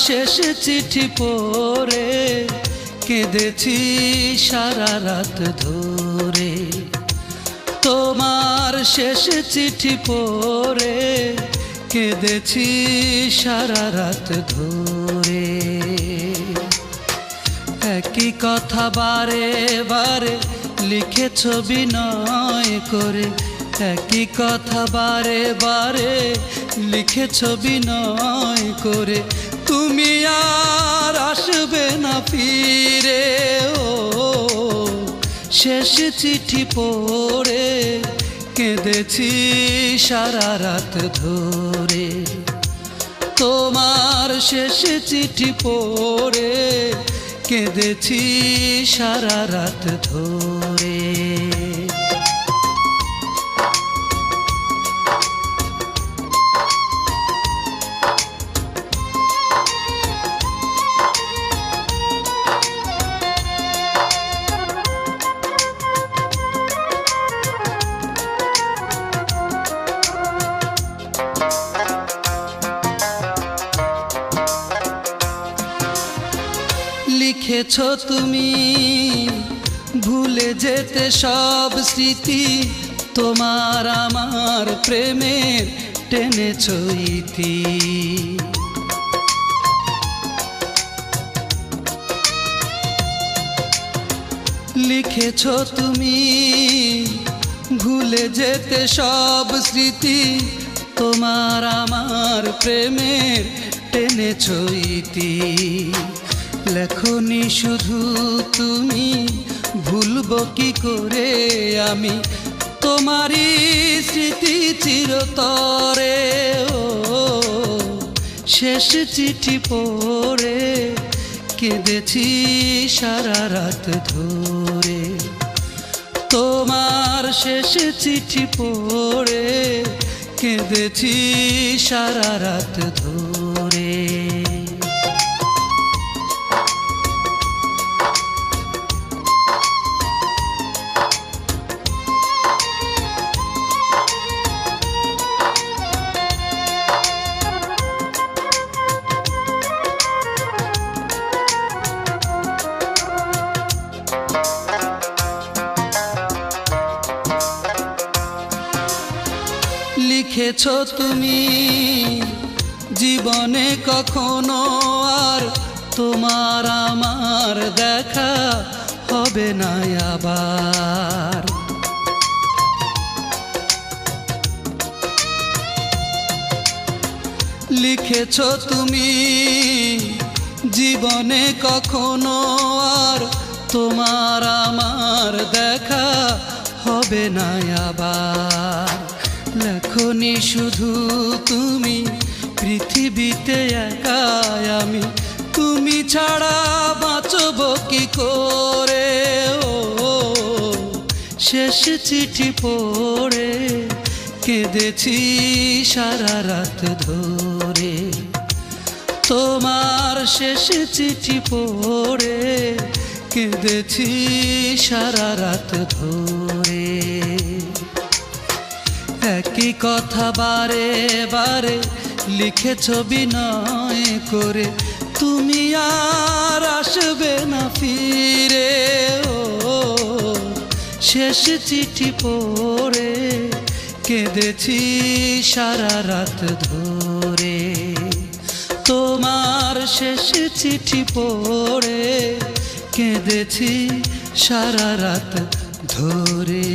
শেষ চিঠি পড়ে কেঁদেছি সারা রাত ধরে। তোমার শেষ চিঠি পড়ে কেঁদেছি সারা রাত ধরে। একই কথা বারে বারে লিখেছ বিনয় করে, একই কথা বারে বারে লিখেছ বিনয় করে। তুমি আর আসবে না ফিরে। ও শেষ চিঠি পড়ে কেঁদেছি সারা রাত ধরে। তোমার শেষ চিঠি পড়ে কেঁদেছি সারা রাত ধরে। লিখেছ তুমি ভুলে যেতে সব স্মৃতি, তোমার আমার প্রেমের টেনেছ ইতি। লিখেছ তুমি ভুলে যেতে সব স্মৃতি, তোমার আমার প্রেমের টেনেছ ইতি। লেখনি শুধু তুমি, ভুলব কি করে আমি তোমারই স্মৃতি চিরতরে। ও শেষ চিঠি পড়ে কেঁদেছি সারা রাত ধরে। তোমার শেষ চিঠি পড়ে কেঁদেছি সারা রাত ধরে। লিখেছ তুমি জীবনে কখনো আর তোমার আমার দেখা হবে না আবার। লিখেছ তুমি জীবনে কখনো আর তোমার আমার দেখা হবে না আবার। লেখনি শুধু তুমি পৃথিবীতে একা আমি, তুমি ছাড়া বাঁচব কি করে। ও শেষ চিঠি পড়ে কেঁদেছি সারা রাত ধরে। তোমার শেষ চিঠি পড়ে কেঁদেছি সারা রাত ধরে। একই কথা বারে বারে লিখেছ বিনয় করে, তুমি আর আসবে না ফিরে। ও শেষ চিঠি পড়ে কেঁদেছি সারা রাত ধরে। তোমার শেষ চিঠি পড়ে কেঁদেছি সারা রাত ধরে।